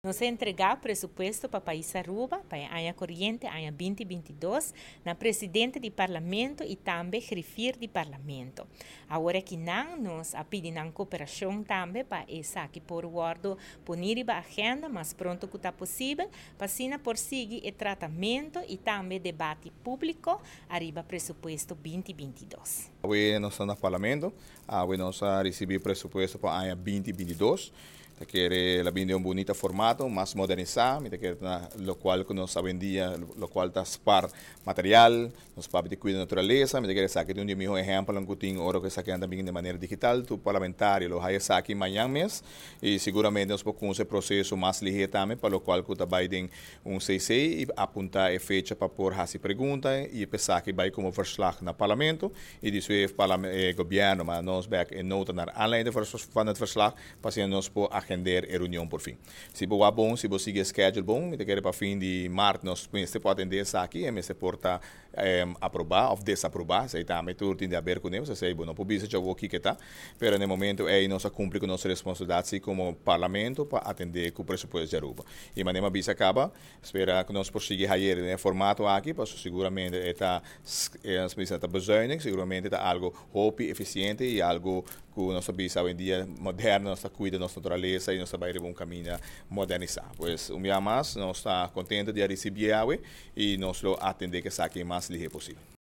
Nós entregar o presupuesto para o país Aruba, para a ano corrente, ano 2022, na presidente do parlamento e também refir do parlamento. Agora que não, nós pedimos cooperação também para essa que por guardo punir a agenda mais pronto que está possível, para assim prosseguir o tratamento e também debate público arriba presupuesto 2022. Hoje nós estamos no parlamento, hoje nós recebemos presupuesto para o ano 2022. Que la vende un bonito formato, más modernizado, lo cual nos vendía, lo cual está par material, nos para de cuidar naturaleza, me quiere sacar de un mismo ejemplo, un cutín oro que saquean también de manera digital, tu parlamentario lo hay aquí mañana mes, y seguramente nos podemos ese proceso más ligero también, para lo cual que está en un CC y apuntar a fecha para por hacer preguntas y pensar que va como verslag na parlamento, y después el gobierno, mas nos back en nota naar aanleiding van het verslag, para nos por agendar a reunião por fim. Se boa bom, se você seguir schedule bom, me quer para fim de março nós pode atender isso aqui, e me se porta aprovar ou desaprovar, se está me tudo de aberto com eles, se bom, não pode já o que está, mas no momento é nós cumprir com nossa responsabilidade como parlamento para atender com o pressuposto de Aruba. E maneira bisa acaba, espera que nós prosseguir aí no formato aqui, para seguramente está está bezuinig, seguramente está algo rápido, eficiente e algo que nossa bisa hoje em dia moderno, nós cuida da nossa natureza e nós vai um caminho modernizado. Pois um dia mais, nós está contente de receber e nós lo atender que saque mais livre possível.